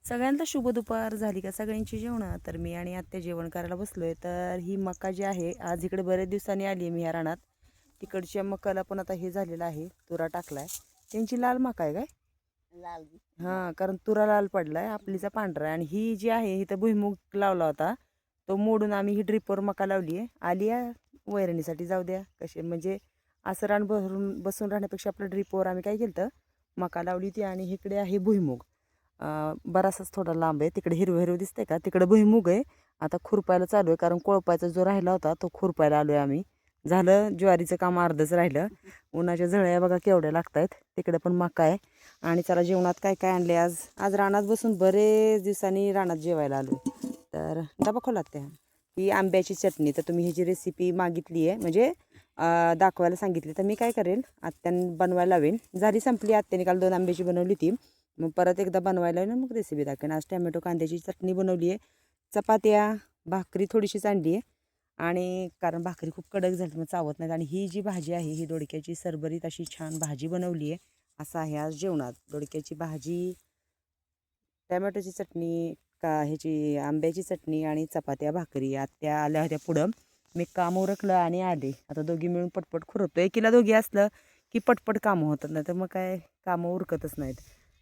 सगळ्यांना शुभ दुपार झाली का सगळ्यांची जेवणं. तर मी आणि आत्या जेवण करायला बसलोय. तर ही मका जी आहे आज इकडे बरेच दिवसांनी आली आहे मी ह्या रानात. तिकडच्या मकाला पण आता हे झालेलं आहे, तुरा टाकलाय. त्यांची लाल मका आहे काय? लाल. हां, कारण तुरा लाल पडलाय, आपलीचा पांढरा आहे. आणि ही जी आहे इथं भुईमुग लावला होता, तो मोडून आम्ही ही ड्रिपवर मका लावली आहे. आली आहे वैरणीसाठी, जाऊ द्या कसे म्हणजे असं रान भरून बसून राहण्यापेक्षा आपलं ड्रिपवर आम्ही काय केलं मका लावली होती. आणि इकडे आहे भुईमुग. बराचसाच थोडा लांब आहे, तिकडे हिरवं हिरवं दिसतंय का, तिकडे भुईमुग आहे. आता खुरपायला चालू आहे, कारण कोळपायचा जो राहिला होता तो खुरपायला आलो आहे आम्ही. झालं ज्वारीचं काम अर्धच राहिलं. उन्हाच्या झळ्या बघा केवढ्या लागत आहेत. तिकडे पण मका आहे. आणि चला जेवणात काय काय आणले आज. आज रानात बसून बरेच दिवसांनी रानात जेवायला आलो. तर डबा खोलात त्या ही आंब्याची चटणी. तर तुम्ही ह्याची रेसिपी मागितली आहे, म्हणजे दाखवायला सांगितली, तर मी काय करेल आत्याने बनवायला लावेन. झाली संपली, आत्याने काल 2 आंब्याची बनवली ती, मग परत एकदा बनवायला ना मग रेसिपी दाखवेन. आज टॅमॅटो कांद्याची चटणी बनवली आहे, चपात्या भाकरी थोडीशीच आणली आहे. आणि कारण भाकरी खूप कडक झाली मग चावत नाहीत. आणि ही जी भाजी आहे ही दोडक्याची सरबरीत अशी छान भाजी बनवली आहे. असं आहे आज जेवणात, दोडक्याची भाजी, टॅमॅटोची चटणी, ह्याची आंब्याची चटणी आणि चपात्या भाकरी. आत्या आल्या होत्या पुढं, मी काम उरकलं आणि आले. आता दोघी मिळून पटपट खुरपतो. एकीला दोघी असलं की पटपट कामं होतात, नाही तर मग काय कामं उरकतच नाहीत.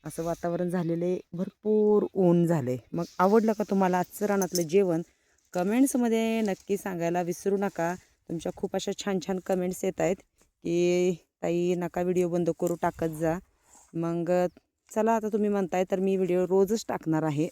असं वातावरण झालेले, भरपूर ऊन झाले. मग आवडलं का तुम्हाला आजचं रानातलं जेवण? कमेंट्समध्ये नक्की सांगायला विसरू नका. तुमच्या खूप अशा छान छान कमेंट्स येत आहेत की ताई नका व्हिडिओ बंद करू, टाकत जा. मग चला, आता तुम्ही म्हणताय तर मी व्हिडिओ रोजच टाकणार आहे.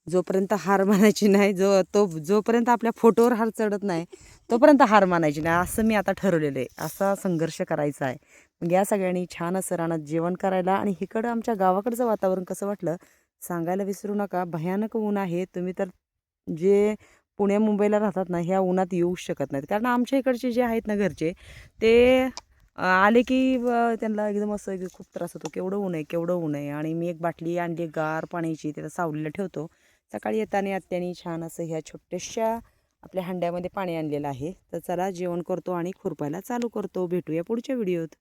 जोपर्यंत हार मानायची नाही, जोपर्यंत आपल्या फोटोवर हार चढत नाही तोपर्यंत हार मानायची नाही, असं मी आता ठरवलेलं आहे. असा संघर्ष करायचा आहे. मग या सगळ्यांनी छान असं रानात जेवण करायला. आणि इकडं आमच्या गावाकडचं वातावरण कसं वाटलं सांगायला विसरू नका. भयानक ऊन आहे. तुम्ही तर जे पुण्या मुंबईला राहतात ना, ह्या उन्हात येऊ शकत नाहीत. कारण आमच्या इकडचे जे आहेत ना घरचे, ते आले की त्यांना एकदम असं की खूप त्रास होतो, केवढं ऊन आहे केवढं ऊन आहे. आणि मी एक बाटली आणली गार पाण्याची, त्याला सावलीला ठेवतो. सकाळी येताना आत्याने छान असं ह्या छोट्याशा आपल्या हंड्यामध्ये पाणी आणलेलं आहे. तर चला जेवण करतो आणि खुरपायला चालू करतो. भेटूया पुढच्या व्हिडिओत.